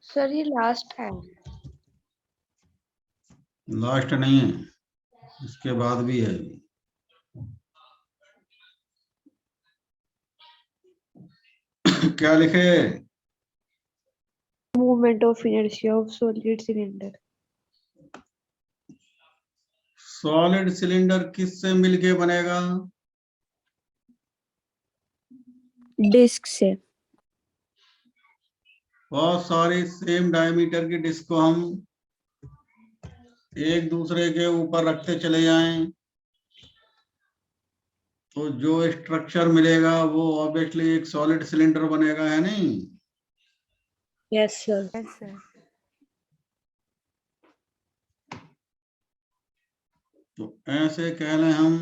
Sir ये last है। Last नहीं है, इसके बाद भी है। क्या लिखे? Movement of inertia of solid cylinder. Solid cylinder किससे मिलके बनेगा? डिस्क से। बहुत सारी सेम डायमीटर की डिस्क को हम एक दूसरे के ऊपर रखते चले जाएं तो जो स्ट्रक्चर मिलेगा वो ऑब्वियसली एक सॉलिड सिलेंडर बनेगा, है नहीं? Yes sir. Yes sir. तो ऐसे कह लें हम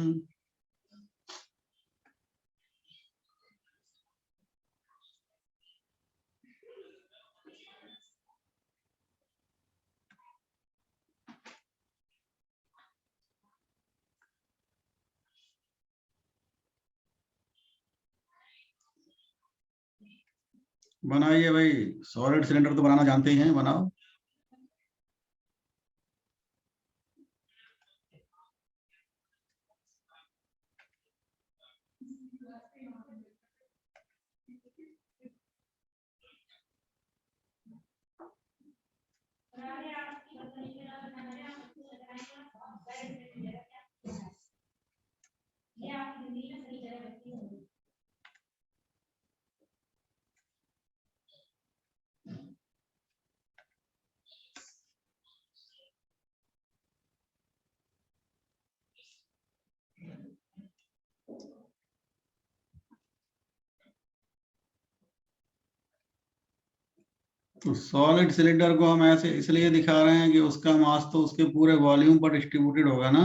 बनाइए भाई। सॉलिड सिलेंडर तो बनाना जानते ही हैं, बनाओ। तो सॉलिड सिलेंडर को हम ऐसे इसलिए दिखा रहे हैं कि उसका मास तो उसके पूरे वॉल्यूम पर डिस्ट्रीब्यूटेड होगा ना।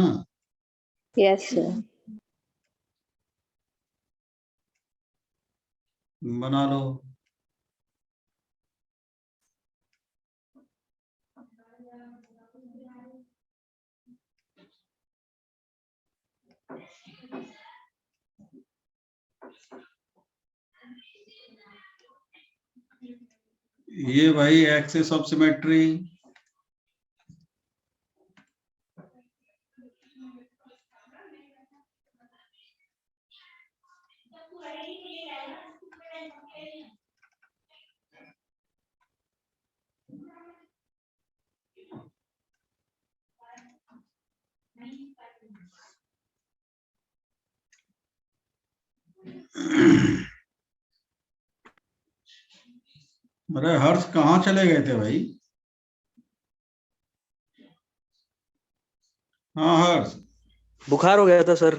Yes sir. बना लो। ये भाई एक्सिस ऑफ सिमेट्री। अरे हर्ष कहाँ चले गए थे भाई? हाँ हर्ष, बुखार हो गया था सर।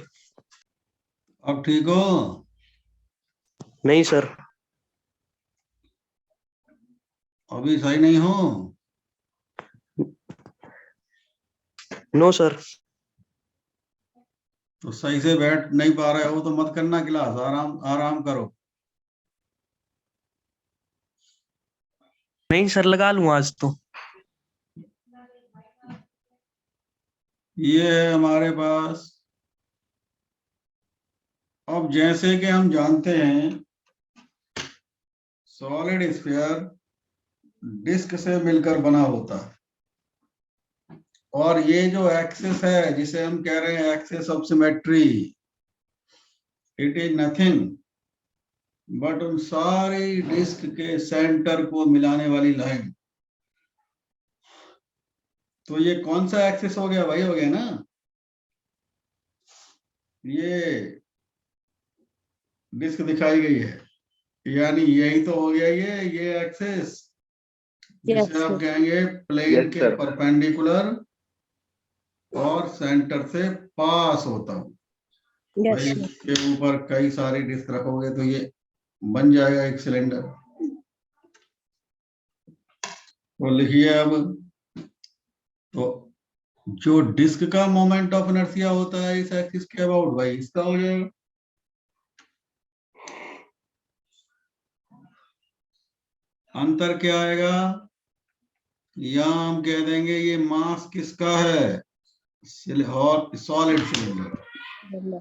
अब ठीक हो? नहीं सर। अभी सही नहीं हो? No sir. तो सही से बैठ नहीं पा रहे हो तो मत करना क्लास, आराम आराम करो। नहीं सर, लगा लूँ आज तो। ये है हमारे पास। अब जैसे कि हम जानते हैं सॉलिड स्फीयर डिस्क से मिलकर बना होता है, और ये जो एक्सिस है जिसे हम कह रहे हैं axis of symmetry, it is nothing but उन सारी डिस्क के सेंटर को मिलाने वाली लाइन। तो ये कौन सा एक्सिस हो गया भाई? हो गया ना ये डिस्क दिखाई गई है, यानी यही तो हो गया ये एक्सिस जिसे आप कहेंगे प्लेन के परपेंडिकुलर और सेंटर से पास होता हूं। भाई इसके ऊपर कई सारी डिस्क रखोगे तो ये बन जाएगा एक सिलेंडर। तो लिखिए अब, तो जो डिस्क का मोमेंट ऑफ इनर्शिया होता है इस एक्सिस के अबाउट, भाई इसका हो जाएगा। अंतर क्या आएगा? यहां हम कह देंगे ये मास किसका है, और सॉलिड सिलेंडर।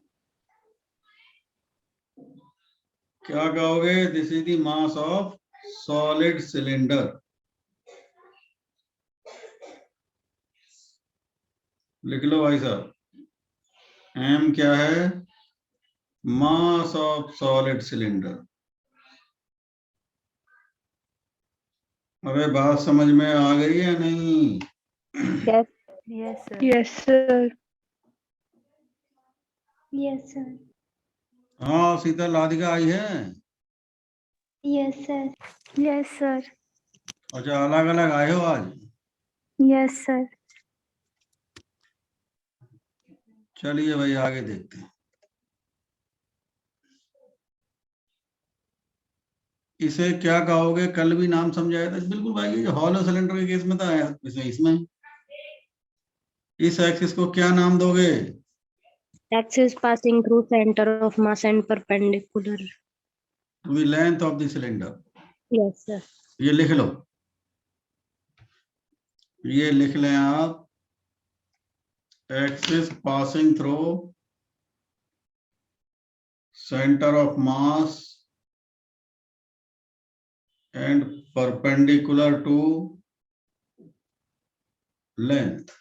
क्या कहोगे? This is the mass of solid cylinder. लिख लो भाई साहब, m क्या है? Mass of solid cylinder. अरे बात समझ में आ गई है नहीं? Yes. Yes, sir. Yes, sir. Yes, sir. हाँ शीतल, राधिका आई है? Yes, sir. Yes, sir. अच्छा, अलग अलग आए हो आज? Yes, sir. चलिए भाई आगे देखते हैं। इसे क्या कहोगे? कल भी नाम समझाया था बिल्कुल भाई, ये हॉलो सिलेंडर के केस में था इसमें इस एक्सिस को क्या नाम दोगे? Axis passing through center of mass and perpendicular. To the length of the cylinder. Yes, sir. ये लिख लो, ये लिख लें आप, axis passing through centre of mass and perpendicular to length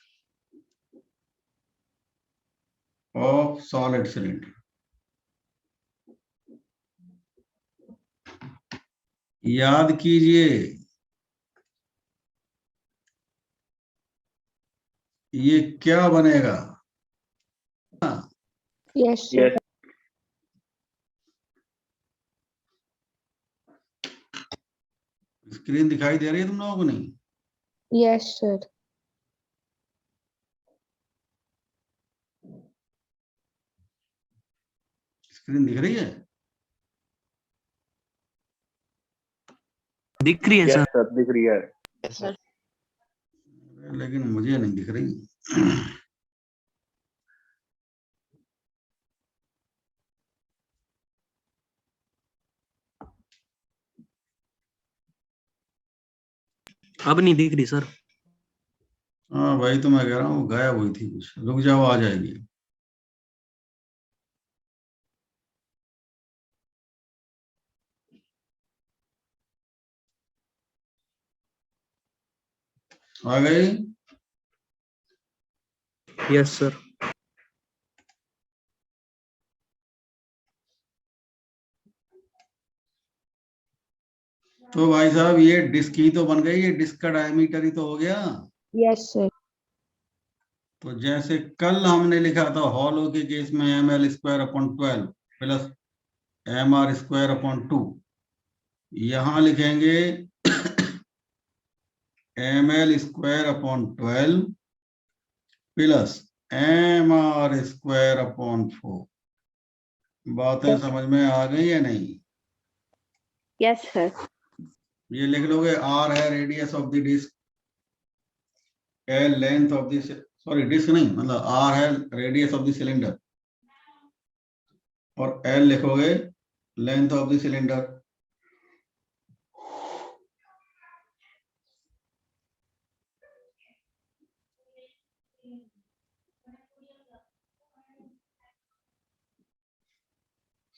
of solid cylinder. याद कीजिए, ये क्या बनेगा? Yes, sir. स्क्रीन दिखाई दे रही है तुम लोगों को? नहीं? Yes, sir. स्क्रीन दिख रही है? दिख रही है सर। सर दिख रही है। लेकिन मुझे नहीं दिख रही। अब नहीं दिख रही सर। हाँ भाई, तो मैं कह रहा हूँ गायब हुई थी कुछ। रुक जाओ, आ जाएगी। आ गई? Yes sir. तो भाई साहब ये डिस्क ही तो बन गई, ये डिस्क का डायमीटर ही तो हो गया। Yes, sir. तो जैसे कल हमने लिखा था हॉलो के केस में ml square upon 12 plus mr square upon 2, यहां लिखेंगे ml square upon 12 plus mr square upon 4। बातें समझ में आ गई या नहीं? Yes, sir. ये लिख लोगे, r है radius of the disc, l length of the, sorry disc नहीं, मतलब r है रेडियस ऑफ द सिलेंडर, और l लिखोगे लेंथ ऑफ द सिलेंडर।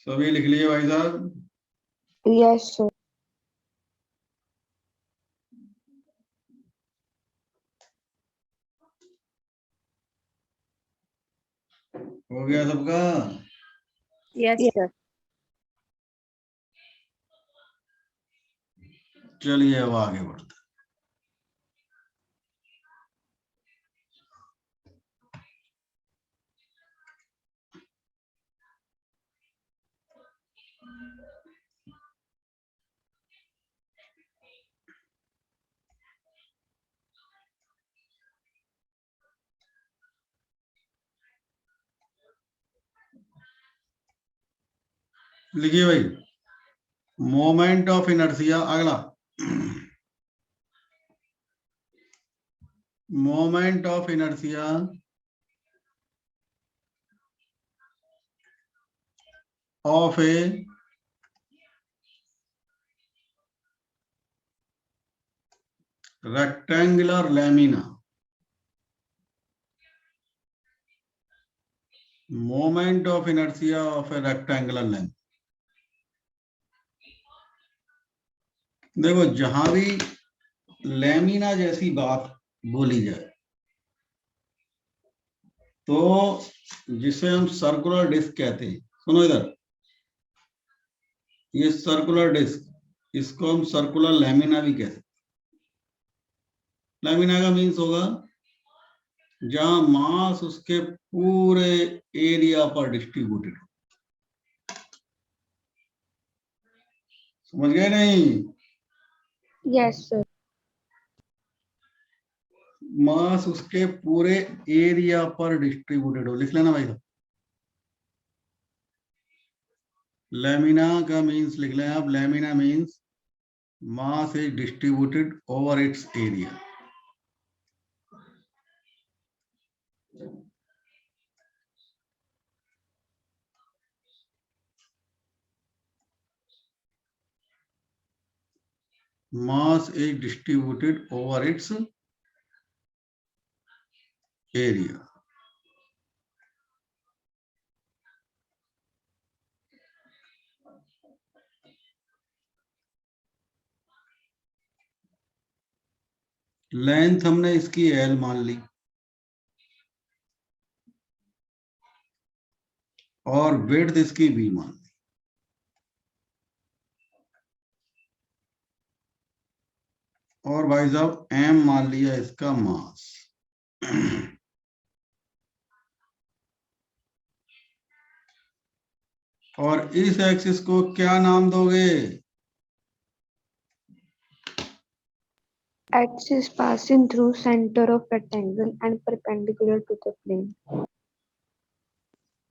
सभी लिख लिए भाई साहब? Yes, sir. हो गया सबका? Yes, sir. चलिए अब आगे बढ़ते हैं। लिखिए भाई, मोमेंट ऑफ इनर्शिया। अगला, moment of inertia of A rectangular lamina, moment of inertia of a rectangular length। देखो, जहां भी लैमिना जैसी बात बोली जाए, तो जिसे हम सर्कुलर डिस्क कहते हैं, सुनो इधर, ये सर्कुलर डिस्क, इसको हम सर्कुलर लैमिना भी कहते हैं। लैमिना का मीन्स होगा जहां मास उसके पूरे एरिया पर डिस्ट्रीब्यूटेड हो। समझ गए नहीं? Yes sir. मास उसके पूरे एरिया पर डिस्ट्रीब्यूटेड हो। लिख लेना भाई साहब। लैमिना का मीन्स लिख लें आप। Lamina means mass is distributed over it's area. Mass is distributed over its area. Length हमने इसकी L मान ली और विड्थ इसकी V मान ली, और भाई साहब M मान लिया इसका मास। और इस एक्सिस को क्या नाम दोगे? Axis passing through center of rectangle and perpendicular to the plane.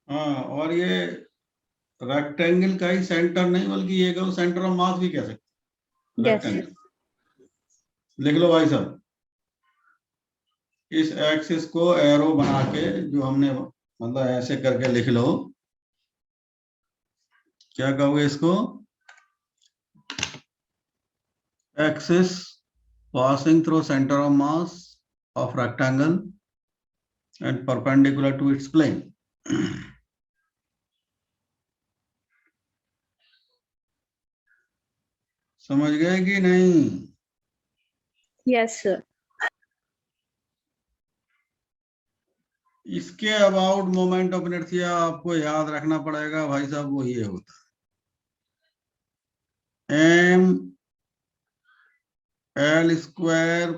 हाँ, और ये रेक्टेंगल का ही सेंटर नहीं बल्कि ये कहो सेंटर ऑफ मास भी कह सकते। रेक्टेंगल लिख लो भाई साहब। इस एक्सिस को एरो बना के जो हमने मतलब ऐसे करके लिख लो, क्या कहोगे इसको? Axis passing through center of mass of rectangle and perpendicular to its plane. समझ गए कि नहीं? Yes sir. इसके अबाउट मोमेंट ऑफ इनर्शिया आपको याद रखना पड़ेगा भाई साहब, वो ये होता है m l square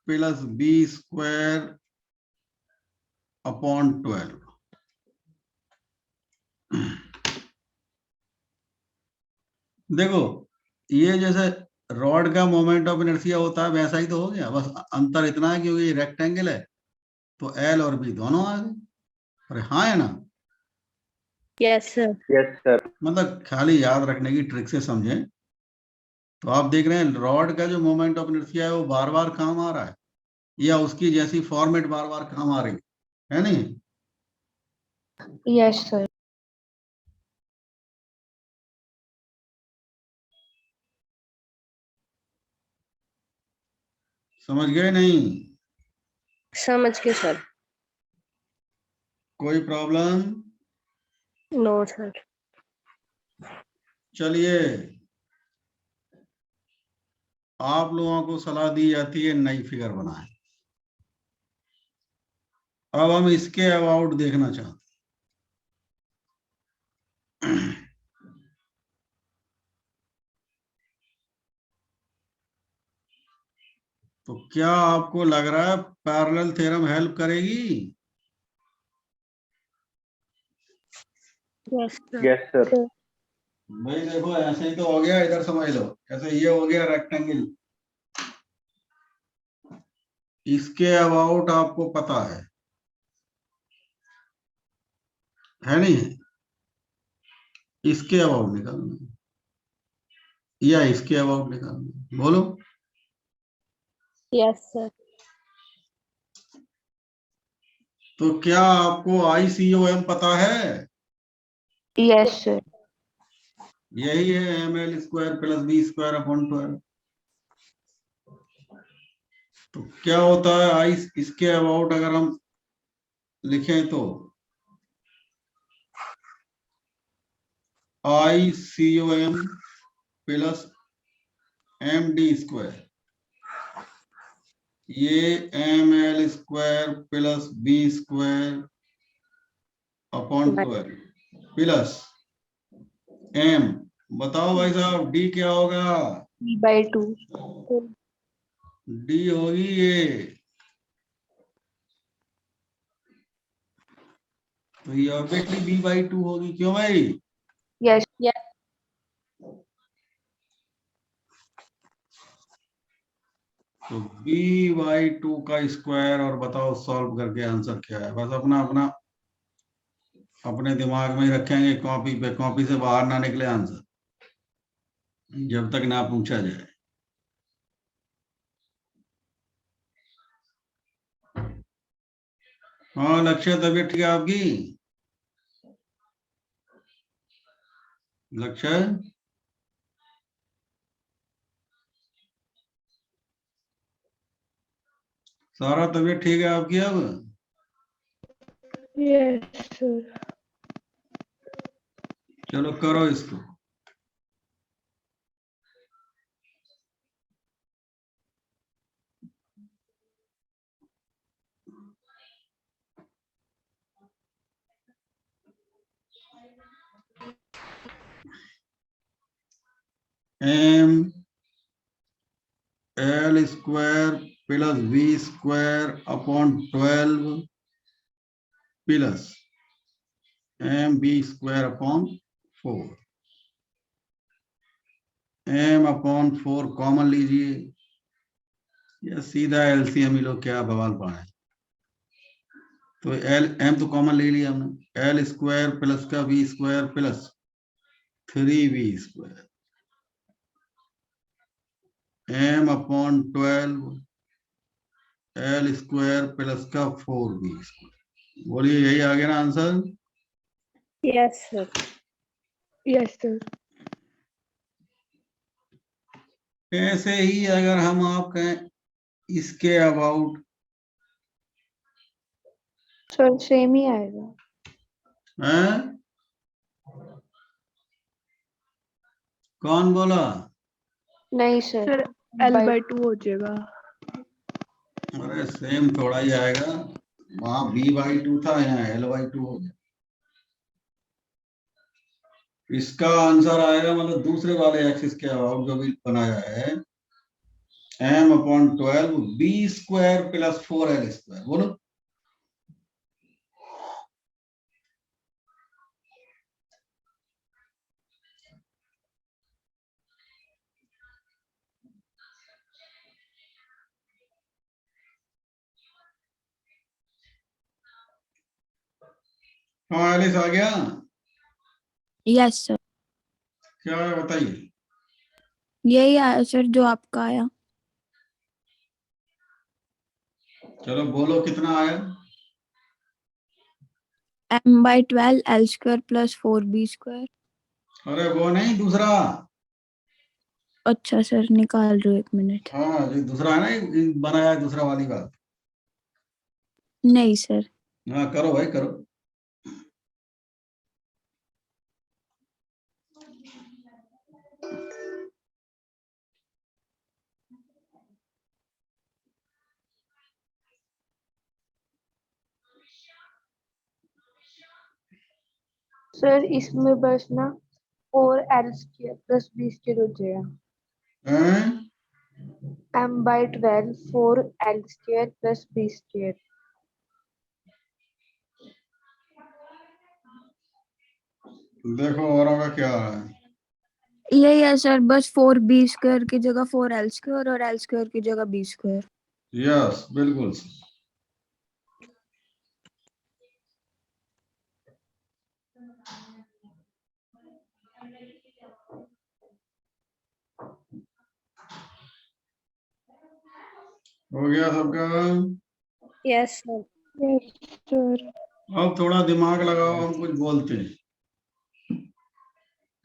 plus b square upon 12। देखो ये जैसे रॉड का मोमेंट ऑफ इनर्शिया होता है वैसा ही तो हो गया, बस अंतर इतना है क्योंकि ये रेक्टेंगल है तो एल और बी दोनों आ गए। अरे हाँ है ना? Yes sir. Yes sir. मतलब खाली याद रखने की ट्रिक से समझें तो आप देख रहे हैं रॉड का जो मोमेंट ऑफ इनर्शिया है वो बार बार काम आ रहा है या उसकी जैसी फॉर्मेट बार बार काम आ रही है नहीं? Yes sir. समझ गए नहीं? समझ गए सर। कोई प्रॉब्लम? No sir. चलिए आप लोगों को सलाह दी जाती है नई फिगर बनाएं। अब हम इसके अबाउट देखना चाहते हैं। तो क्या आपको लग रहा है पैरेलल थ्योरम हेल्प करेगी? Yes sir. Yes sir. भाई देखो ऐसे ही तो हो गया, इधर समझ लो, ऐसे ये हो गया रेक्टेंगल, इसके अबाउट आपको पता है नहीं? इसके अबाउट निकालना या इसके अबाउट निकालना, बोलो। Yes sir. तो क्या आपको ICOM पता है? Yes sir. यही है ml square plus b square upon 12। तो क्या होता है आई इसके अबाउट अगर हम लिखें तो ICOM प्लस md स्क्वायर, ये ml square plus b square upon 12 plus m, बताओ भाई साहब d क्या होगा? b/2. d होगी ये, तो ये ऑब्वियसली b/2 होगी। क्यों भाई? Yes. तो b/2 का स्क्वायर, और बताओ सॉल्व करके आंसर क्या है। बस अपना अपना अपने दिमाग में ही रखेंगे, कॉपी पे, कॉपी से बाहर ना निकले आंसर जब तक ना पूछा जाए। हाँ लक्ष्य, तबीयत ठीक है आपकी? लक्ष्य, सारा तबीयत ठीक है आपकी अब? Yes, sir. चलो करो इसको। m l square plus v square upon 12 plus m b square upon 4। m upon 4 common लीजिए, या सीधा एलसीएम ही लोग क्या बवाल पाए। तो एल m तो कॉमन ले लिया हमने, l स्क्वायर प्लस का v square plus 3v square m upon 12 l square plus का 4v स्क्वायर। बोलिए यही आ गया ना answer? Yes, sir. Yes, sir. ऐसे ही अगर हम आप कहें इसके अबाउट, Sir, same ही आएगा. हैं? कौन बोला? नहीं sir. सर L/2 हो जाएगा. अरे सेम थोड़ा ही आएगा, वहां b/2 था, यहाँ l/2 हो गया। इसका आंसर आएगा, मतलब दूसरे वाले एक्सिस के अबाउट जो भी बनाया है, m upon 12 b square plus 4l square. बोलो। हाँ एलिस आ गया? Yes sir. क्या है बताइए। यही आया सर जो आपका आया. चलो बोलो कितना आया? m/12 l² + 4b². अरे वो नहीं, दूसरा। अच्छा सर, निकाल रहे हो 1 मिनट. हाँ जो दूसरा है ना, ये बनाया है दूसरा वाली बात। नहीं सर. हाँ करो भाई करो। Sir, इसमें बस ना 4l² + b² हो जाएगा. हैं? m/12 4l² + b². देखो और होगा क्या है। यही है सर, बस 4b² की जगह 4l² और l² की जगह b². यस बिल्कुल। हो गया सबका? Yes, sir. Yes, sir. अब थोड़ा दिमाग लगाओ, हम कुछ बोलते हैं।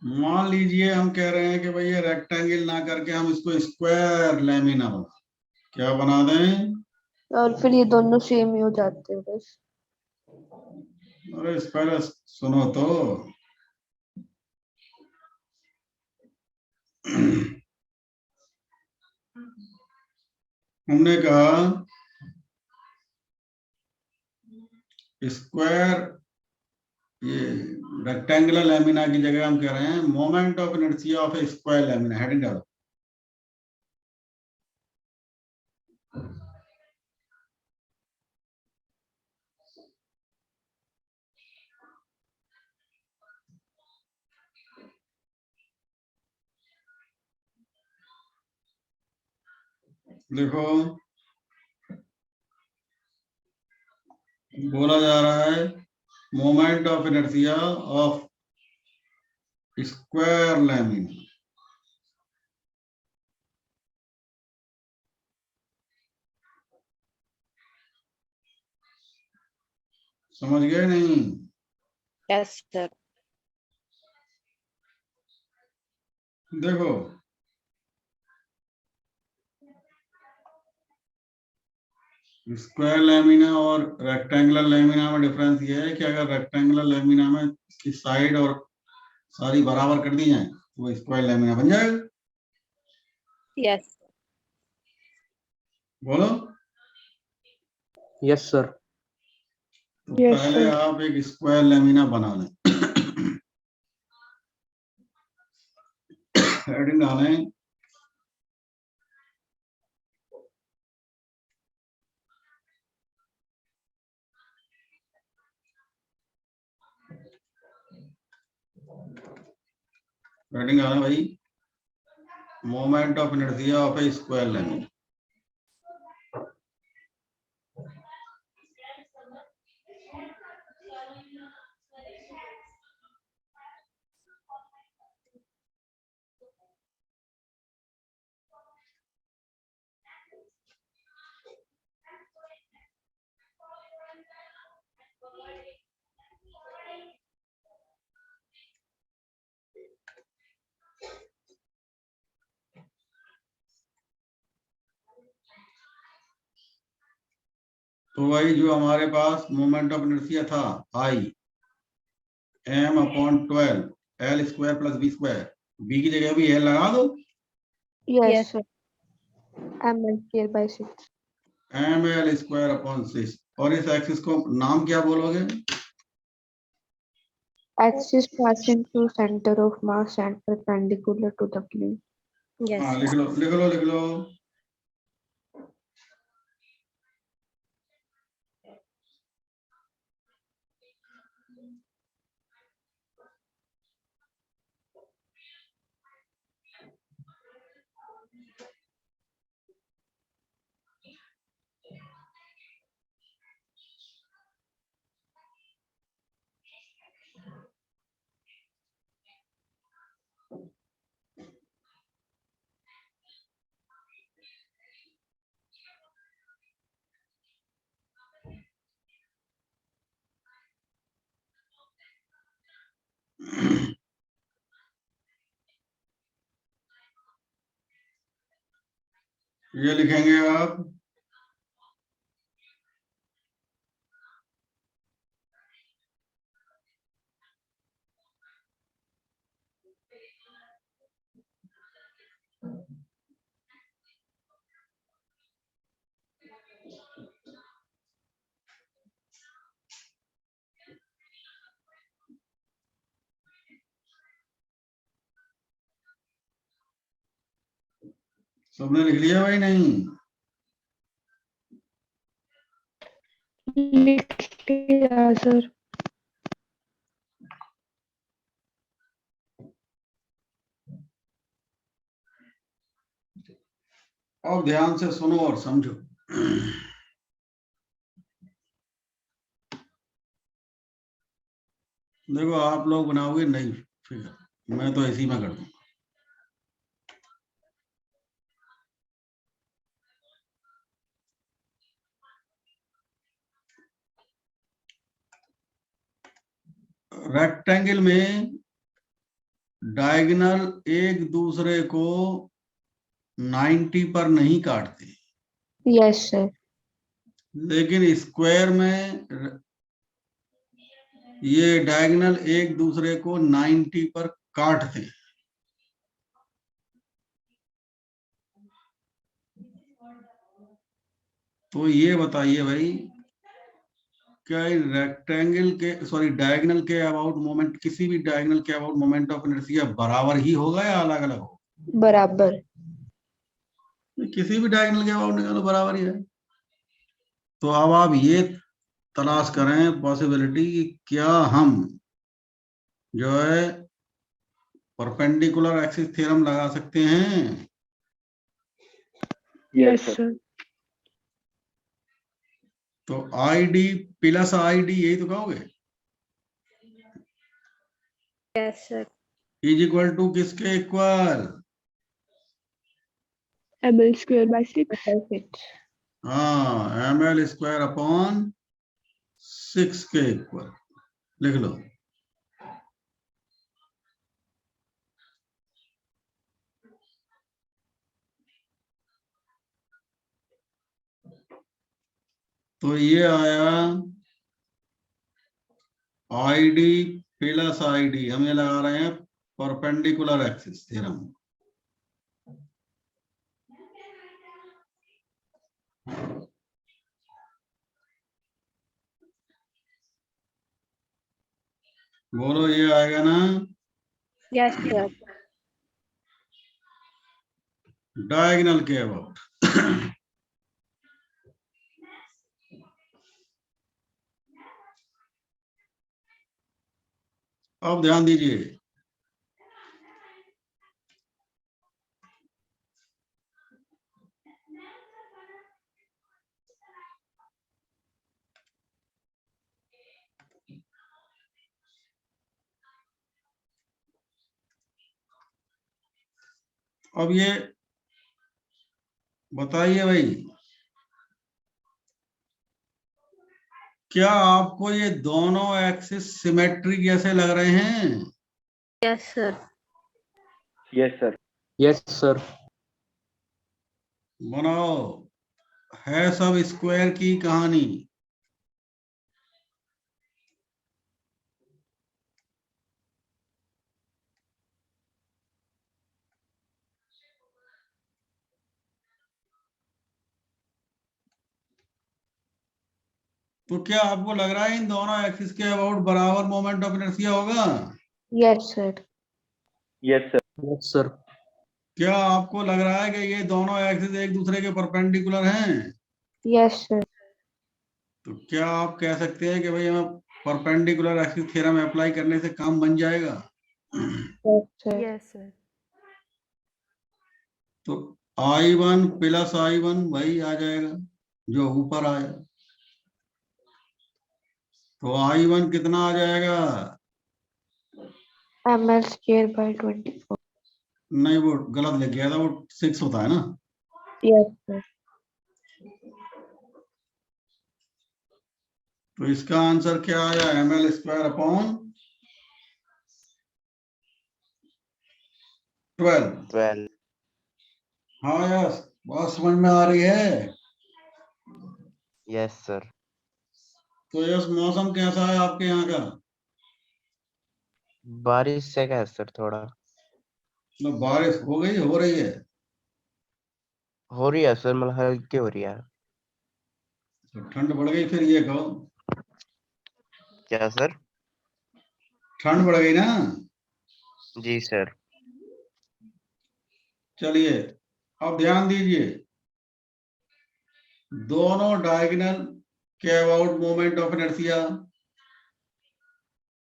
मान लीजिए हम कह रहे हैं कि भाई ये रेक्टेंगल ना करके हम इसको स्क्वायर लैमिना बना, क्या बना दें? और फिर ये दोनों सेम ही हो जाते हैं बस. अरे इस पहले सुनो तो। हमने कहा स्क्वायर ये रेक्टेंगुलर लैमिना की जगह हम कह रहे हैं moment of inertia of A square lamina. Heading डालो। देखो बोला जा रहा है moment of inertia of square lamina. समझ गए नहीं? Yes, sir. देखो स्क्वायर लैमिना और रेक्टेंगुलर लैमिना में डिफरेंस ये है कि अगर रेक्टेंगुलर लैमिना में इसकी साइड और सारी बराबर कर दी जाए तो वो स्क्वायर लैमिना बन जाएगा। Yes. बोलो। Yes sir. तो Yes, पहले sir. आप एक स्क्वायर लैमिना बना लें। हेडिंग डालें हेडिंग डालें भाई moment of inertia of A square lamina. तो भाई जो हमारे पास मोमेंट ऑफ इनर्शिया था आई m/12 l square plus b square, b की जगह भी l लगा दो। Yes, Yes. sir. ml square by 6. ml square upon 6। और इस एक्सिस को नाम क्या बोलोगे? Axis passing through center of mass and perpendicular to the plane. Yes. हाँ लिख लो लिख लो लिख लो। ये लिखेंगे आप सबने लिख लिया भाई? नहीं Yeah, sir. अब ध्यान से सुनो और समझो। देखो आप लोग बनाओगे नई फिगर, मैं तो ऐसे ही में कर दूंगा। रेक्टेंगल में डायगोनल एक दूसरे को 90 पर नहीं काटते, Yes, sir. लेकिन स्क्वायर में ये डायगोनल एक दूसरे को 90 पर काटते हैं। तो ये बताइए भाई क्या रेक्टेंगल के सॉरी डायगोनल के अबाउट मोमेंट, किसी भी डायगोनल के अबाउट मोमेंट ऑफ इनर्शिया बराबर ही होगा या अलग अलग होगा? बराबर। किसी भी डायगोनल के अबाउट निकालो बराबर ही है। तो अब आप ये तलाश करें पॉसिबिलिटी कि क्या हम जो है परपेंडिकुलर एक्सिस थ्योरम लगा सकते हैं। Yes sir. तो I D plus I D यही तो कहोगे, Yes, sir. Is equal to किसके इक्वल? ml square by 6। हाँ, ml स्क्वायर अपॉन 6 के इक्वल लिख लो। तो ये आया आई डी प्लस आई डी, हम ये लगा रहे हैं परपेंडिकुलर एक्सिस थ्योरम। बोलो ये आएगा ना Yes, sir. डायगोनल के अबाउट। अब ध्यान दीजिए, अब ये बताइए भाई, क्या आपको ये दोनों एक्सिस सिमेट्रिक जैसे लग रहे हैं? Yes, sir. Yes sir. Yes sir. बनाओ, है सब स्क्वायर की कहानी। तो क्या आपको लग रहा है इन दोनों एक्सिस के अबाउट बराबर मोमेंट ऑफ इनर्शिया होगा? Yes sir. Yes sir. Yes sir. क्या आपको लग रहा है कि ये दोनों एक्सिस एक दूसरे के परपेंडिकुलर हैं? Yes sir. तो क्या आप कह सकते हैं कि भाई हमें परपेंडिकुलर एक्सिस थ्योरम अप्लाई करने से काम बन जाएगा? Yes sir. Yes sir. तो I1 प्लस I1 वही आ जाएगा जो ऊपर आया। तो I1 कितना आ जाएगा? ml square by 24। नहीं, वो गलत लिख गया था, वो 6 होता है ना। Yes sir. तो इसका आंसर क्या आया? ml square upon 12। हाँ यस, बात समझ में आ रही है? Yes sir. तो यस, मौसम कैसा है आपके यहाँ का? बारिश से क्या है सर? थोड़ा मतलब बारिश हो गई, हो रही है? हो रही है सर, मतलब हल्की हो रही है। तो ठंड बढ़ गई फिर, ये कहो। क्या सर? ठंड बढ़ गई ना? जी सर। चलिए अब ध्यान दीजिए, दोनों डायगोनल के अबाउट मोमेंट ऑफ इनर्शिया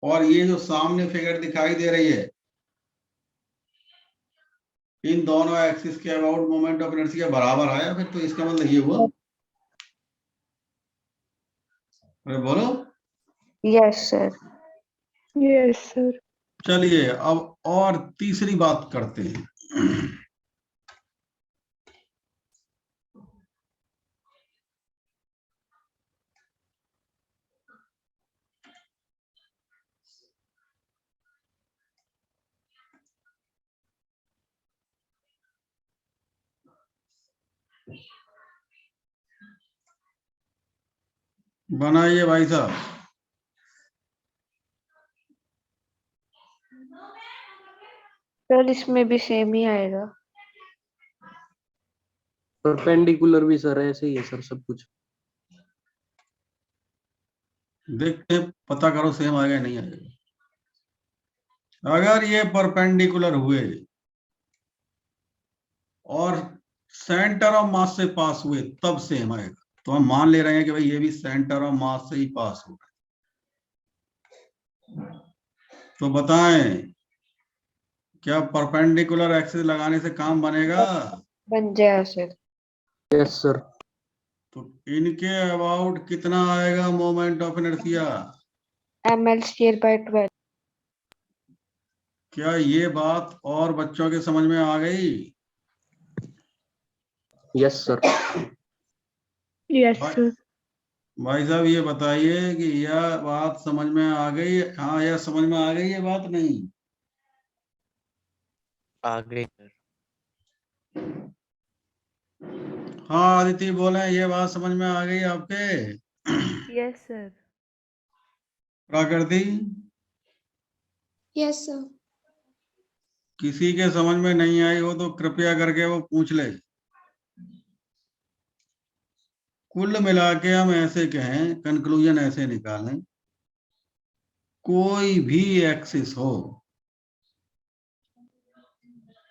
और ये जो सामने फिगर दिखाई दे रही है, इन दोनों एक्सिस के अबाउट मोमेंट ऑफ इनर्शिया बराबर आया। फिर तो इसका मतलब ये हुआ, अरे बोलो। Yes sir. Yes sir. चलिए अब और तीसरी बात करते हैं। बनाइए भाई साहब। सर इसमें भी सेम ही आएगा। परपेंडिकुलर भी सर ऐसे ही है सर सब कुछ। देखते हैं, पता करो सेम आएगा या नहीं आएगा। अगर ये परपेंडिकुलर हुए और सेंटर ऑफ मास से पास हुए तब सेम आएगा। तो हम मान ले रहे हैं कि भाई ये भी सेंटर ऑफ मास से ही पास हो रहा है। तो बताएं क्या परपेंडिकुलर एक्सिस लगाने से काम बनेगा? बन जाएगा सर। Yes sir. तो इनके अबाउट कितना आएगा moment of inertia? ml square by 12। क्या ये बात और बच्चों के समझ में आ गई? Yes sir. Yes, sir. भाई साहब ये बताइए कि यह बात समझ में आ गई? हाँ, यह समझ में आ गई ये बात? नहीं आ गई सर। हाँ आदित्य बोले, ये बात समझ में आ गई आपके? Yes sir. प्रकृति यस सर। किसी के समझ में नहीं आई हो तो कृपया करके वो पूछ ले। कुल मिला के हम ऐसे कहें, कंक्लूजन ऐसे निकालें, कोई भी एक्सिस हो,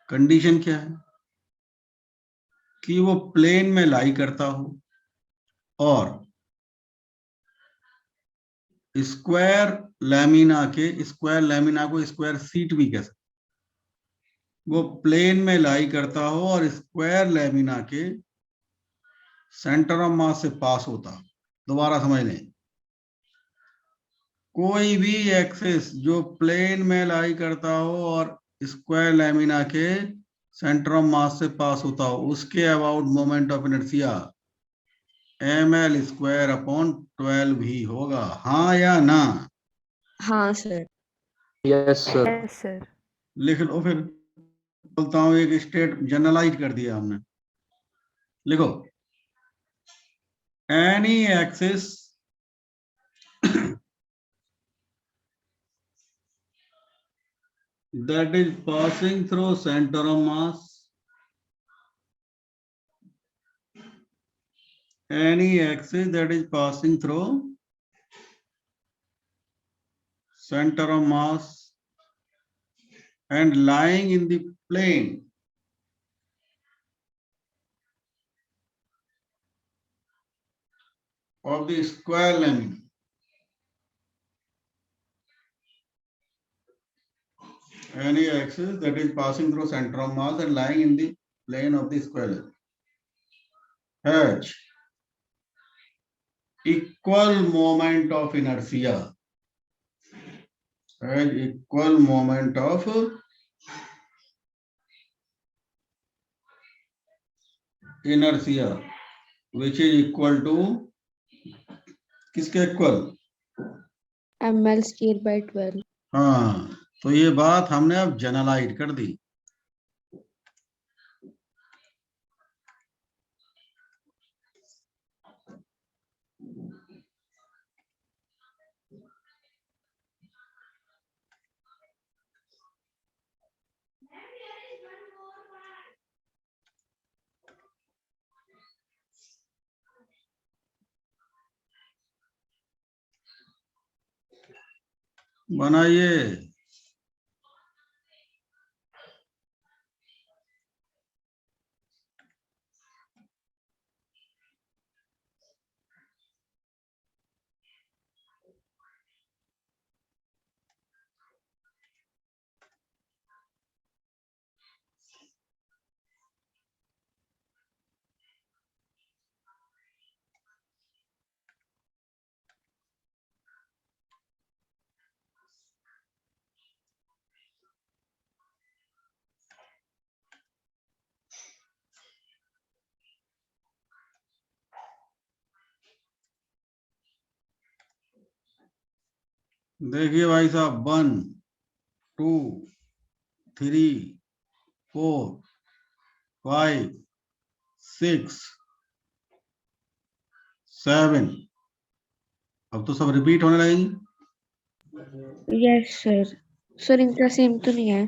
कंडीशन क्या है कि वो प्लेन में लाई करता हो और स्क्वायर लैमिना को स्क्वायर सीट भी कह सकते, वो प्लेन में लाई करता हो और स्क्वायर लैमिना के सेंटर ऑफ मास से पास होता हो। दोबारा समझ लें, कोई भी एक्सिस जो प्लेन में लाई करता हो और स्क्वायर लैमिना के सेंटर ऑफ मास से पास होता हो, उसके about moment of inertia ml square upon 12 ही होगा। हाँ या ना? हाँ sir. Yes sir. Yes sir. लिख लो फिर। बोलता हूँ एक स्टेट जनरलाइज कर दिया हमने। लिखो, any axis that is passing through center of mass, any axis that is passing through center of mass and lying in the plane of the square lamina, any axis that is passing through center of mass and lying in the plane of the square lamina has equal moment of inertia, has equal moment of inertia which is equal to किसके इक्वल? ml square by 12। हाँ, तो ये बात हमने अब generalise कर दी। बनाइए। देखिए भाई साहब, 1 2 3 4 5 6 7, अब तो सब रिपीट होने लगेंगी। Yes, sir. सर इनका सेम तो नहीं है।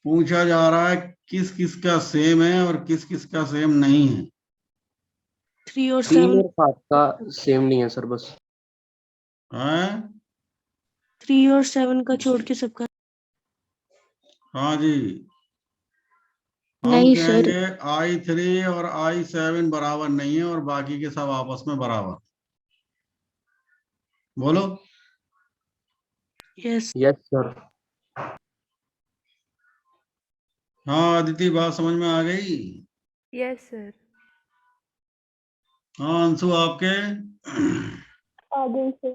पूछा जा रहा है किस किस का सेम है और किस किस का सेम नहीं है। 3 और 3 7 और 7 का सेम नहीं है सर बस। हैं? 3 और 7 का छोड़ के सबका। हाँ जी, हम नहीं सर। कहेंगे I3 और I7 बराबर नहीं है और बाकी के सब आपस में बराबर। बोलो। यस। Yes sir. हाँ अदिति, बात समझ में आ गई? Yes, sir. हाँ अंशु, आपके? आ गई सर।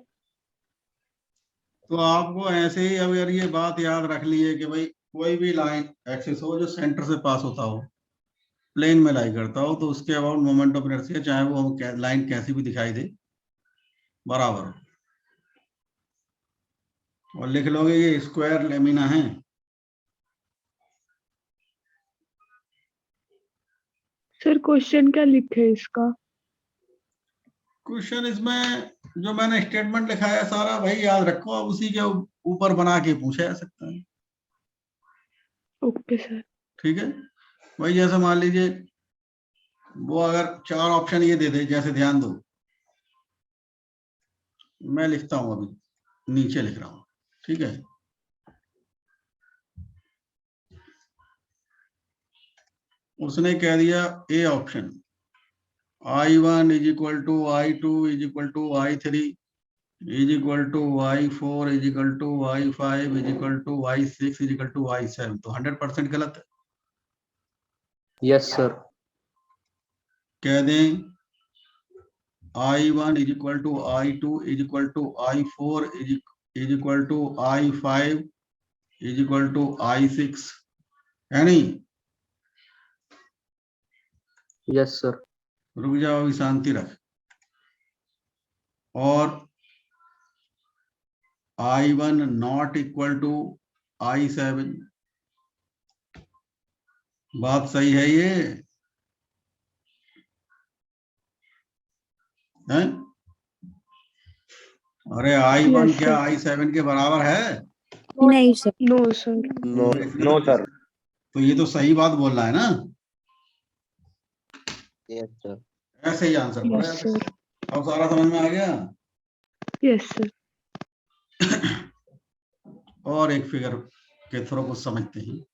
तो आपको ऐसे ही अब यार ये बात याद रख ली है कि भाई कोई भी लाइन एक्सिस हो जो सेंटर से पास होता हो, प्लेन में लाई करता हो, तो उसके अबाउट मोमेंट ऑफ इनर्शिया चाहे वो लाइन कैसी भी दिखाई दे बराबर हो। और लिख लोगे ये स्क्वायर लेमिना है। सर क्वेश्चन क्या लिखे इसका? क्वेश्चन इसमें जो मैंने स्टेटमेंट लिखा है सारा वही याद रखो, अब उसी के ऊपर बना के पूछा जा सकता है। Okay sir. ठीक है, वही जैसे मान लीजिए वो अगर 4 ऑप्शन ये दे दे, जैसे ध्यान दो मैं लिखता हूं, अभी नीचे लिख रहा हूं, ठीक है। उसने कह दिया A option I1 is equal to I2 is equal to I3 is equal to Y4 is equal to Y5 is equal to Y6 is equal to Y7, तो 100% गलत है। Yes sir. कह दें I1 is equal to I2 is equal to I4 is equal to I5 is equal to I6, है नहीं? Yes sir. रुक जाओ, अभी शांति रख। और I1 not equal to I7, बात सही है ये है? अरे I1 Yes, क्या sir. I7 के बराबर है? नहीं सर। No sir. No sir. तो ये तो सही बात बोल रहा है ना, यस सर। ऐसे ही आंसर पड़ा Yes है। sir. अब सारा समझ में आ गया। Yes sir. और एक फिगर के थ्रू कुछ समझते हैं।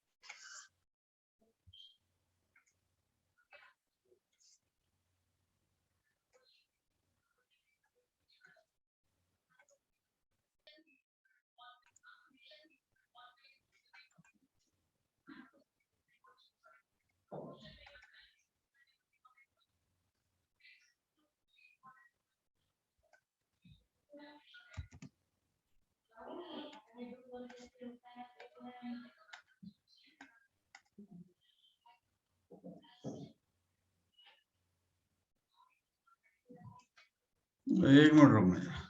एक मिनट रुकना जरा।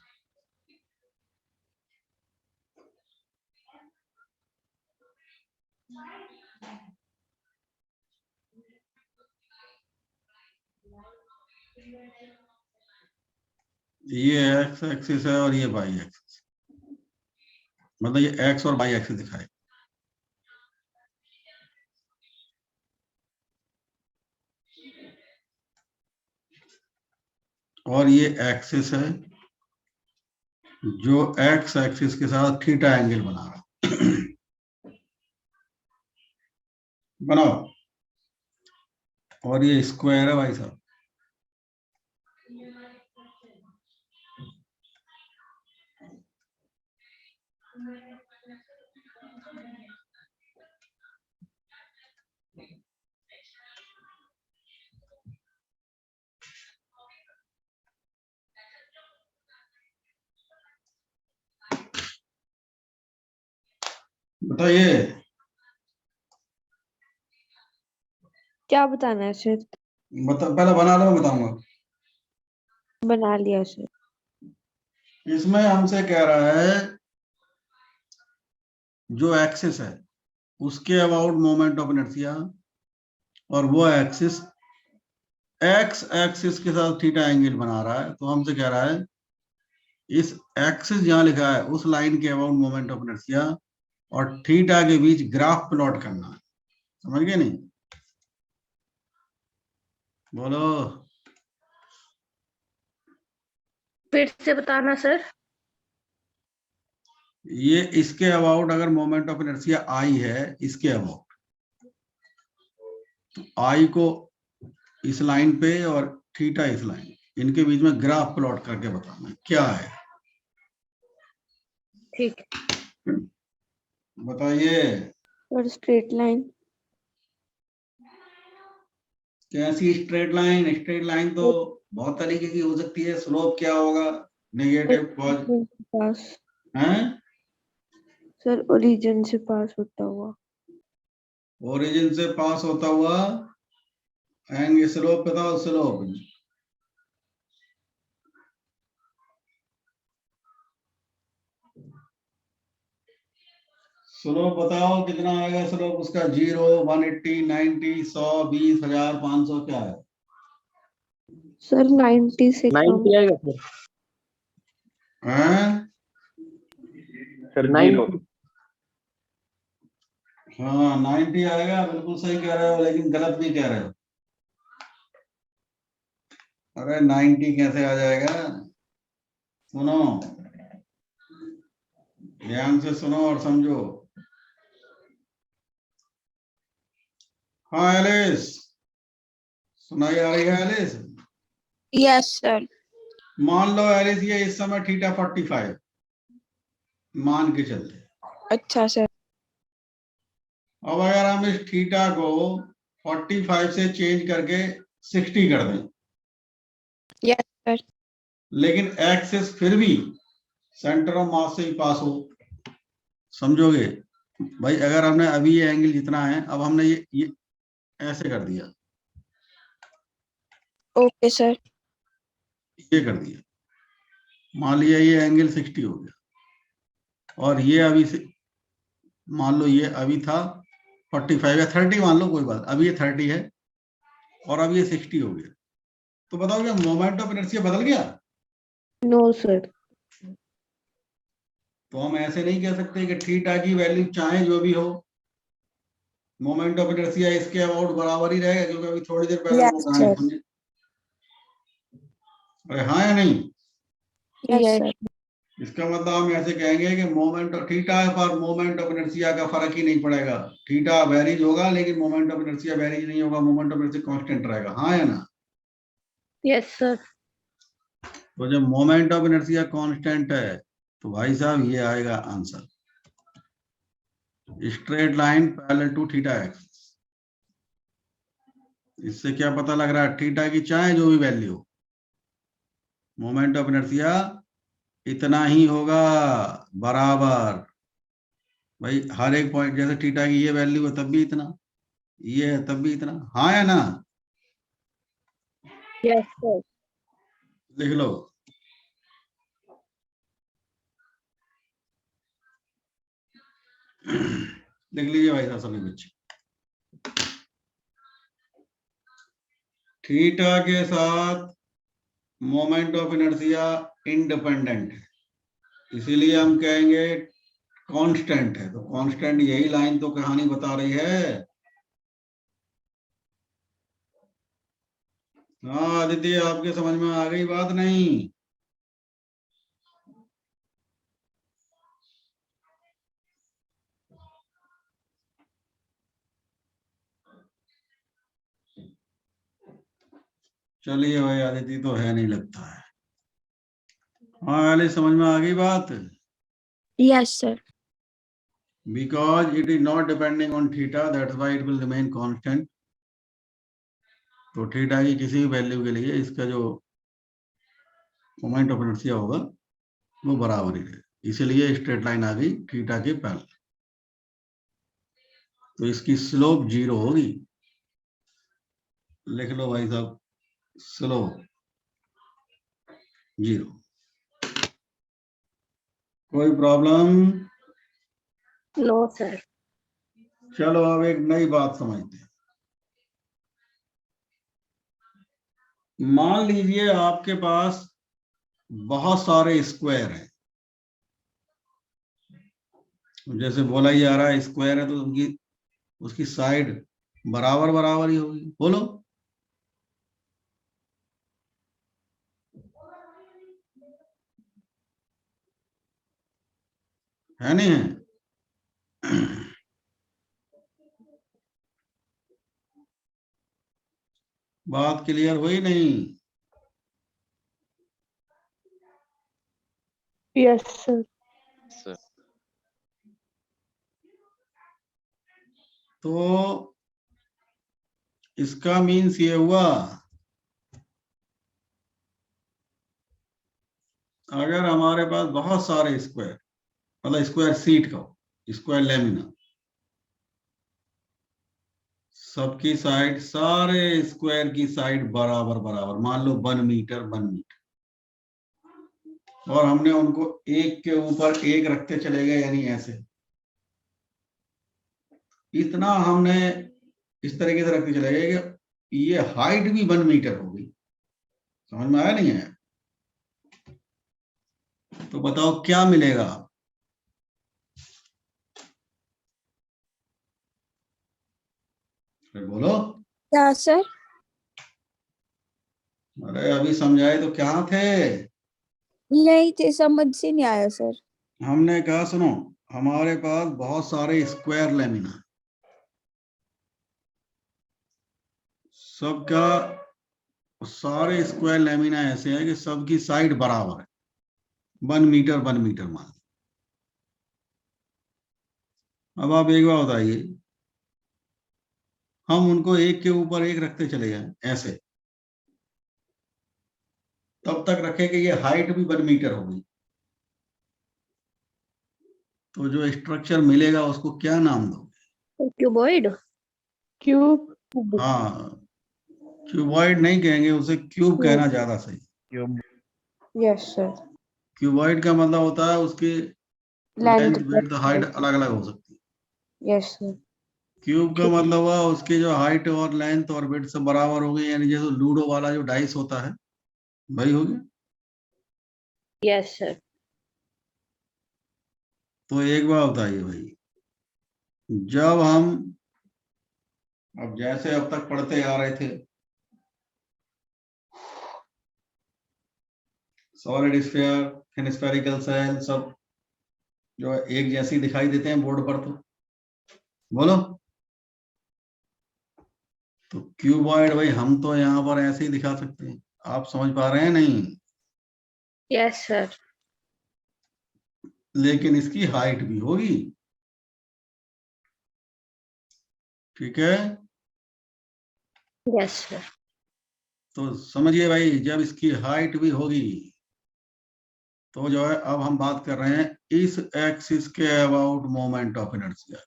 ये एक्स एक्सिस है और ये वाई एक्सिस, मतलब ये एक्स और वाई एक्सिस दिखाए। और ये एक्सिस है जो एक्स एक्सिस के साथ थीटा एंगल बना रहा बनाओ। और ये स्क्वायर है भाई साहब। बताइए, क्या बताना है सर? पहले बना लो, मैं बताऊंगा। बना लिया सर। इसमें हमसे कह रहा है जो एक्सिस है उसके अबाउट मोमेंट ऑफ इनर्शिया, और वो एक्सिस एक्स एक्सिस के साथ थीटा एंगल बना रहा है। तो हमसे कह रहा है इस एक्सिस जहां लिखा है उस लाइन के अबाउट मोमेंट ऑफ इनर्शिया और थीटा के बीच ग्राफ प्लॉट करना है। समझ गए नहीं? बोलो। फिर से बताना सर। ये इसके अबाउट अगर मोमेंट ऑफ इनर्शिया आई है, इसके अबाउट, तो आई को इस लाइन पे और थीटा इस लाइन, इनके बीच में ग्राफ प्लॉट करके बताना है क्या है। ठीक है। बताइए और स्ट्रेट लाइन। कैसी स्ट्रेट लाइन? स्ट्रेट लाइन तो बहुत तरीके की हो सकती है। स्लोप क्या होगा? नेगेटिव पॉजिटिव पास है। सर, ओरिजिन से पास होता हुआ। ओरिजिन से पास होता हुआ एंड स्लोप बताओ। स्लोप स्लोप बताओ कितना आएगा स्लोप उसका? 0, 180, 90, 100, 20, 1000, 500 क्या है? सर 90 से कम। 90 आएगा सर। हैं? सर 90। हाँ 90 आएगा, बिल्कुल सही कह रहे हो, लेकिन गलत भी कह रहे हो। अरे 90 कैसे आ जाएगा? सुनो, ध्यान से सुनो और समझो। हाँ एलिस, सुनाई आ रही है एलिस? Yes sir. मान लो एलिस ये इस समय थीटा 45 मान के चलते। अच्छा सर। अब अगर हम इस थीटा को 45 से चेंज करके 60 कर दें, यस सर। लेकिन एक्सिस फिर भी सेंटर ऑफ मास से ही पास हो, समझोगे भाई? अगर हमने अभी ये एंगल जितना है, अब हमने ये ऐसे कर दिया, ओके सर। ये कर दिया, मान लिया ये एंगल 60 हो गया, और ये अभी से मान लो ये अभी था 45 या 30 मान लो, कोई बात, अभी ये 30 है और अब ये 60 हो गया। तो बताओ क्या मोमेंट ऑफ इनर्शिया बदल गया? No sir. तो हम ऐसे नहीं कह सकते कि थीटा की वैल्यू चाहे जो भी हो, मोमेंट ऑफ इनर्शिया इसके अबाउट बराबर ही रहेगा, क्योंकि अभी थोड़ी देर पहले वो यस कहानी सर। सुनी। अरे हाँ या नहीं? Yes sir. इसका मतलब हम ऐसे कहेंगे कि मोमेंट ऑफ थीटा पर मोमेंट ऑफ इनर्शिया का फर्क ही नहीं पड़ेगा। थीटा वेरीज होगा लेकिन मोमेंट ऑफ इनर्शिया वेरीज नहीं होगा, मोमेंट ऑफ इनर्शिया कांस्टेंट रहेगा। हाँ या ना? Yes sir. तो जब मोमेंट ऑफ इनर्शिया कांस्टेंट है तो भाई साहब ये आएगा answer, straight line parallel to theta axis. इससे क्या पता लग रहा है? थीटा की चाहे जो भी वैल्यू हो, मोमेंट ऑफ इनर्शिया इतना ही होगा, बराबर। भाई हर एक पॉइंट, जैसे थीटा की ये वैल्यू है तब भी इतना, ये है तब भी इतना। हाँ या ना? Yes sir. लिख लो। लिख लीजिए भाई साहब सभी बच्चे। थीटा के साथ मोमेंट ऑफ इनर्शिया इंडिपेंडेंट है, इसीलिए हम कहेंगे कांस्टेंट है। तो कांस्टेंट यही लाइन तो कहानी बता रही है। हाँ आदित्य, आपके समझ में आ गई बात? नहीं? चलिए भाई, आदित्य तो है नहीं लगता है। हाँ अली, समझ में आ गई बात? Yes sir. Because it is not depending on theta, that's why it will remain constant. तो थीटा की किसी भी वैल्यू के लिए इसका जो मोमेंट ऑफ इनर्शिया होगा वो बराबर ही रहेगा, इसीलिए स्ट्रेट लाइन आ गई थीटा के पैरेलल। तो इसकी स्लोप 0 होगी। लिख लो भाई साहब, स्लोप 0। कोई प्रॉब्लम? No sir. चलो अब एक नई बात समझते हैं। मान लीजिए आपके पास बहुत सारे स्क्वायर हैं, जैसे बोला ही जा रहा है स्क्वायर है तो उसकी साइड बराबर बराबर ही होगी। बोलो है नहीं है? बात क्लियर हुई नहीं? Yes, sir. सर तो इसका मीन्स ये हुआ, अगर हमारे पास बहुत सारे स्क्वायर, मतलब स्क्वायर सीट का स्क्वायर लेमिना, सबकी साइड, सारे स्क्वायर की साइड बराबर बराबर, मान लो 1 मीटर 1 मीटर, और हमने उनको एक के ऊपर एक रखते चले गए, यानी ऐसे, इतना हमने इस तरीके से रखते चले गए कि ये हाइट भी 1 मीटर हो गई। समझ में आया नहीं है? तो बताओ क्या मिलेगा? फिर बोलो। क्या सर? अरे अभी समझाए तो क्या थे? नहीं थे, समझ से नहीं आया सर। हमने कहा सुनो, हमारे पास बहुत सारे स्क्वायर लेमिना, सबका, सारे स्क्वायर लेमिना ऐसे है कि सबकी साइड बराबर है, 1 मीटर 1 मीटर मान। अब आप एक बार बताइए, हम उनको एक के ऊपर एक रखते चले गए ऐसे, तब तक रखे कि ये हाइट भी 1 मीटर हो गई, तो जो स्ट्रक्चर मिलेगा उसको क्या नाम दोगे? क्यूबॉइड। Cube. हाँ, क्यूबॉइड नहीं कहेंगे उसे, क्यूब कहना ज्यादा सही। Cube Yes, sir. क्यूबॉइड का मतलब होता है उसकी लेंथ Length. विड्थ हाइट अलग अलग हो सकती है। Yes, sir. क्यूब का मतलब हुआ उसकी जो हाइट और लेंथ और विड्थ सब बराबर हो गई, यानी जैसे लूडो वाला जो डाइस होता है वही हो गया। Yes sir. तो एक बार बताइए भाई, जब हम, अब जैसे अब तक पढ़ते आ रहे थे, solid sphere, thin spherical shell, सब जो है एक जैसी दिखाई देते हैं बोर्ड पर, तो बोलो। तो क्यूबॉइड भाई हम तो यहाँ पर ऐसे ही दिखा सकते हैं, आप समझ पा रहे हैं नहीं? Yes sir. लेकिन इसकी हाइट भी होगी, ठीक है? Yes sir. तो समझिए भाई, जब इसकी हाइट भी होगी, तो जो है अब हम बात कर रहे हैं इस एक्सिस के अबाउट मोमेंट ऑफ इनर्शिया।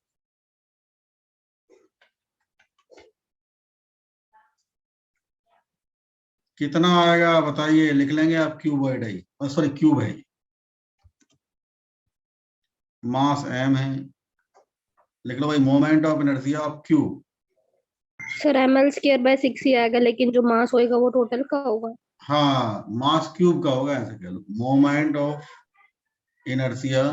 कितना आएगा बताइए, लिख लेंगे आप, क्यूबॉइड है, सॉरी क्यूब है, मास m है, लिख लो भाई, moment of inertia of cube. Sir ml²/6 ही आएगा, लेकिन जो मास होएगा वो टोटल का होगा। हाँ, मास क्यूब का होगा, ऐसे कह लो, moment of inertia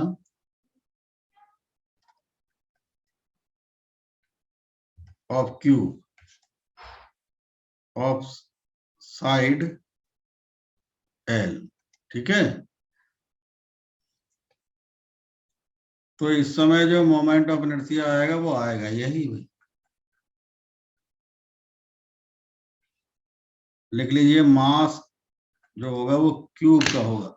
of cube of side L, ठीक है? तो इस समय जो मोमेंट ऑफ इनर्शिया आएगा वो आएगा यही भाई, लिख लीजिए, मास जो होगा वो क्यूब का होगा।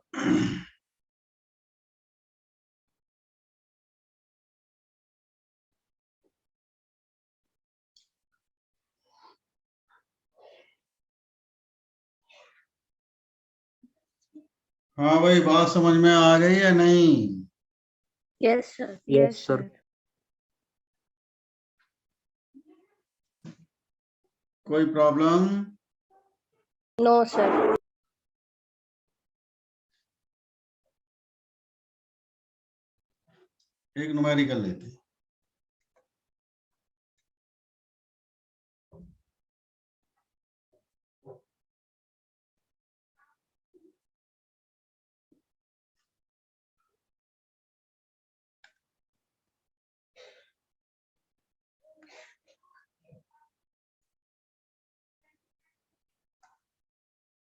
हाँ भाई, बात समझ में आ गई या नहीं? Yes sir. Yes sir. कोई प्रॉब्लम? No sir. एक न्यूमेरिकल लेते हैं।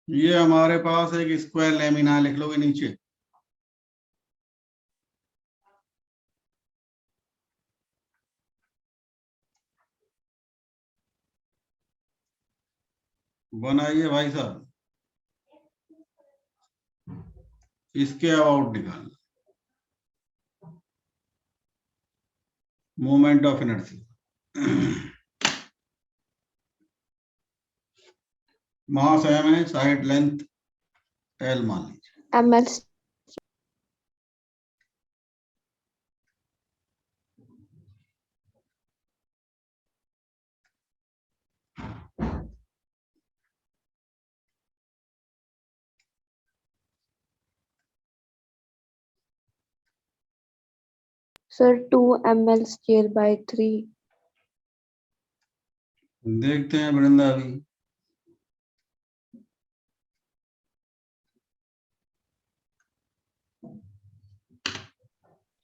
ये हमारे पास एक स्क्वायर लेमिना, लिख लो नीचे, बनाइए भाई साहब, इसके अबाउट निकालना moment of inertia. Mass m है, साइड लेंथ l मान लीजिए। ml sir 2 ml square by 3 देखते हैं वृंदा अभी।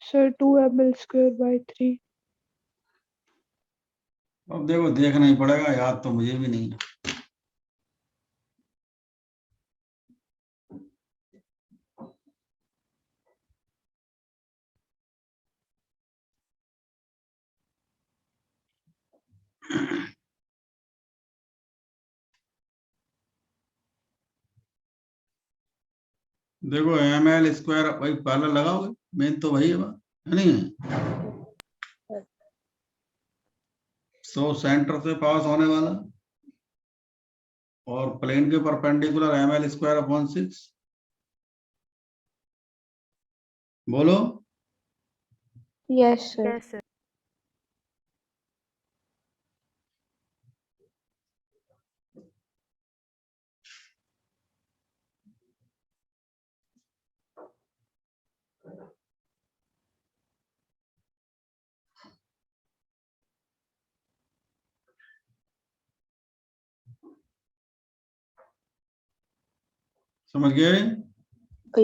sir 2 ml square by 3 अब देखो, देखना ही पड़ेगा, याद तो मुझे भी नहीं। देखो ml स्क्वायर भाई पहले लगाओगे, मेन तो वही है बात, है नहीं? सो सेंटर से पास होने वाला और प्लेन के परपेंडिकुलर ml स्क्वायर अपॉन 6। बोलो। yes sir Yes, sir. समझ गए?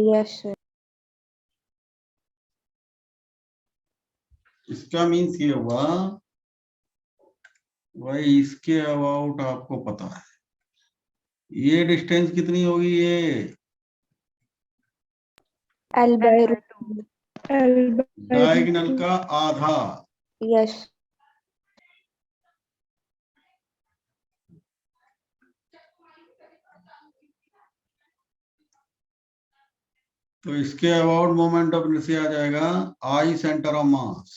yes sir इसका मीन्स ये हुआ भाई, इसके अबाउट आपको पता है ये डिस्टेंस कितनी होगी, ये l by L by root 2. l by diagonal का आधा। yes तो इसके अबाउट मोमेंट ऑफ इनर्शिया आ जाएगा I centre of mass.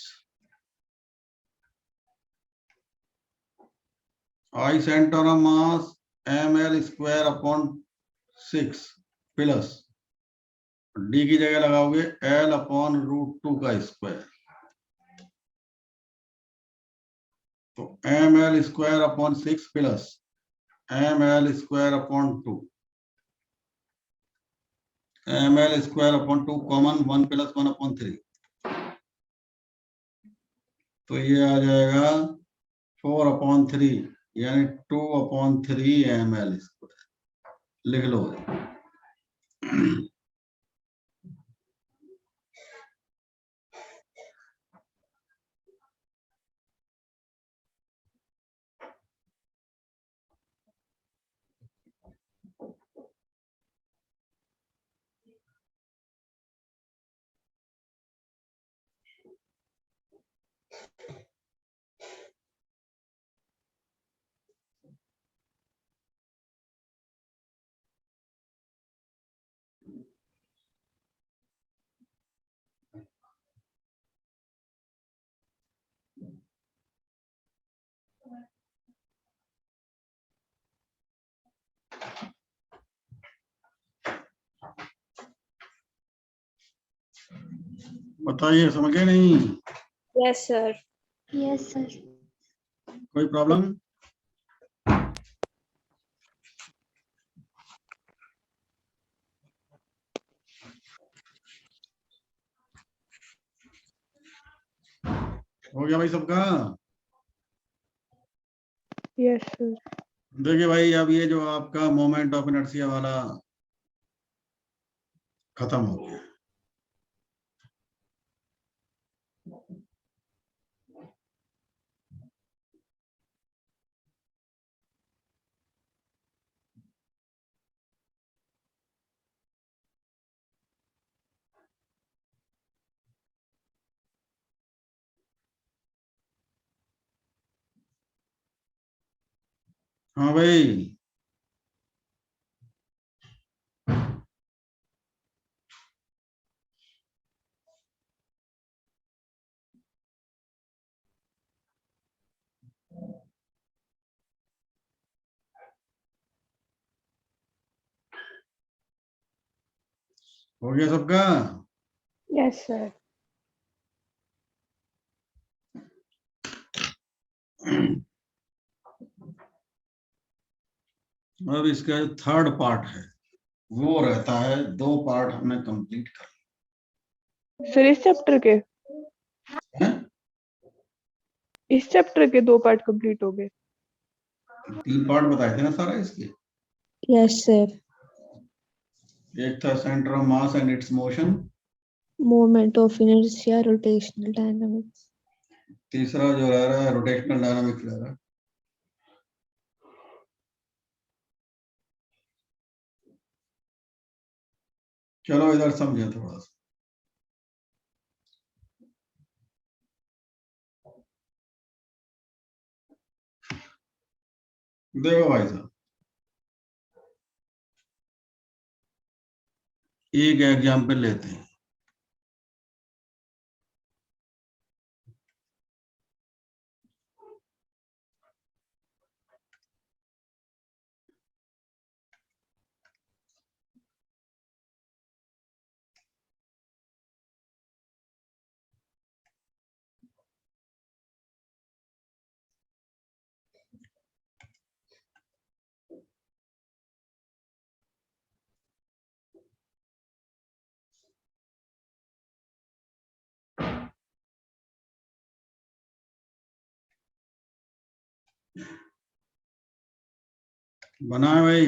I centre of mass ml square upon 6 plus d की जगह लगाओगे l अपॉन √2 का स्क्वायर, तो ml square upon 6 plus ml square upon 2, ml square upon 2 common 1 plus 1 upon 3, तो ये आ जाएगा 4 अपॉन 3 यानी 2 अपॉन 3 ml स्क्वायर। लिख लो। बताइए, समझ गए नहीं? Yes, sir. yes sir कोई प्रॉब्लम? हो गया भाई सबका? yes sir देखिए भाई, अब ये जो आपका मोमेंट ऑफ इनर्शिया वाला खत्म हो गया। हाँ भाई, हो गया सबका? Yes, sir. अब इसका जो थर्ड पार्ट है वो रहता है, 2 पार्ट हमने कंप्लीट कर सर इस चैप्टर के हैं? इस चैप्टर के 2 पार्ट कंप्लीट हो गए। 3 पार्ट बताए थे ना सारा इसके। Yes, sir. एक था centre of mass and it's motion, Moment of inertia, rotational dynamics. तीसरा जो रह रहा है रोटेशनल डायनामिक्स रह रहा है। चलो इधर समझे थोड़ा सा। देखो भाई साहब, एक एग्जाम्पल लेते हैं। बना है भाई?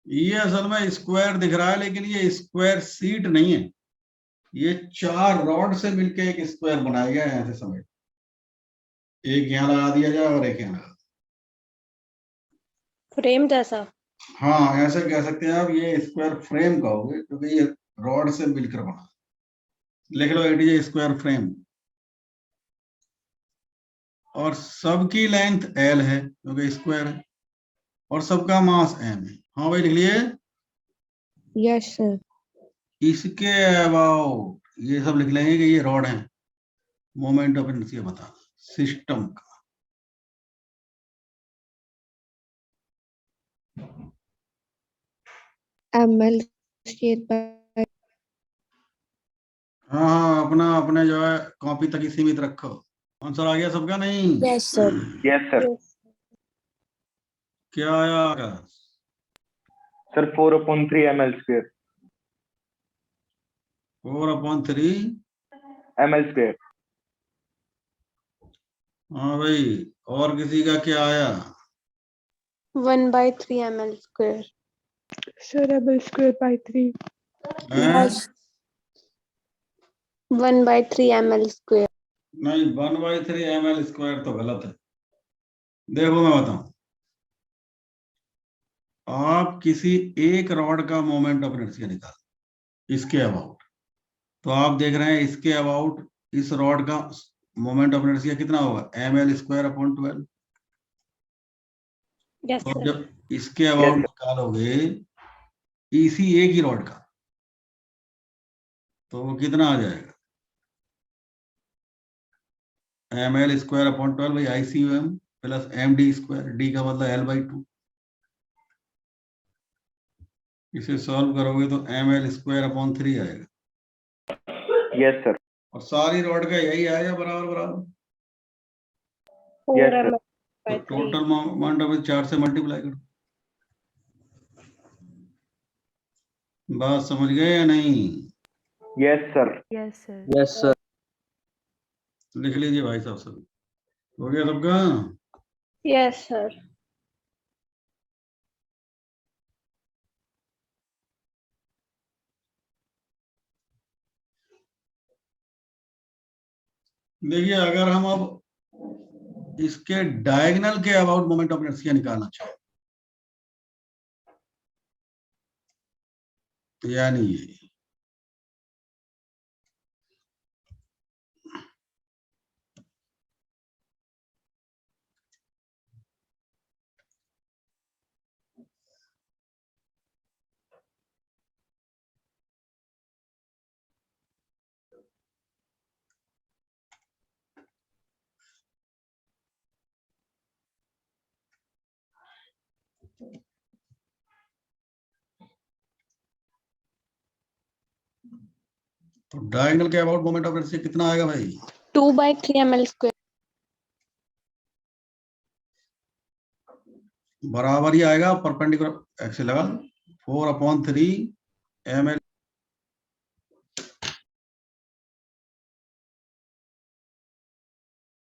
ये असल में स्क्वायर दिख रहा है, लेकिन ये स्क्वायर सीट नहीं है, ये 4 रॉड से मिलके एक स्क्वायर बनाया गया है। ऐसे समझ, एक यहाँ लगा दिया जाए और एक यहाँ लगा। फ्रेम जैसा। हाँ, ऐसे कह सकते हैं आप, ये स्क्वायर फ्रेम कहोगे क्योंकि ये रॉड से मिलकर बना। लिख लो इट इज स्क्वायर फ्रेम। और सबकी लेंथ L है क्योंकि स्क्वायर है, और सबका मास M है। हाँ भाई, लिख लिए? Yes, sir. इसके अबाउट ये सब लिख लेंगे कि ये रॉड है। मोमेंट ऑफ इनर्शिया बता सिस्टम का। ML square by हाँ, अपना अपने जो है कॉपी तक ही सीमित रखो। आंसर आ गया सबका? नहीं? Yes, sir. Yes sir. क्या आया आकाश? Sir 4/3 ml²। 4/3 ml²। हाँ भाई, और किसी का क्या आया? 1/3 ml square। Sir ml square by 3। हैं? 1/3 ml square। नहीं, 1/3 ml² तो गलत है। देखो मैं बताऊं, आप किसी एक रॉड का मोमेंट ऑफ इनर्शिया निकाल इसके अबाउट, तो आप देख रहे हैं इसके अबाउट इस रॉड का मोमेंट ऑफ इनर्शिया कितना होगा? ml²/12। Yes, तो sir. जब इसके अबाउट निकालोगे इसी एक ही रॉड का, तो वो कितना आ जाएगा? ml²/12 भाई ICUM प्लस md²। डी का मतलब L/2। इसे सॉल्व करोगे तो ml²/3 आएगा। Yes sir. और सारी रॉड का यही आएगा, बराबर बराबर। 4 Yes, sir. ml तो by 3. टोटल मोमेंट ऑफ 4 से मल्टीप्लाई करो। बात समझ गए या नहीं? Yes sir. Yes, sir. Yes sir. लिख लीजिए भाई साहब सब। हो गया सबका? Yes, sir. देखिए, अगर हम अब इसके डायगोनल के अबाउट मोमेंट ऑफ इनर्शिया निकालना चाहें, तो यानी ये तो डायगोनल के अबाउट मोमेंट ऑफ इनर्शिया कितना आएगा भाई? 2/3 ml square. बराबर ही आएगा, परपेंडिकुलर एक्सिस लगा 4/3 ml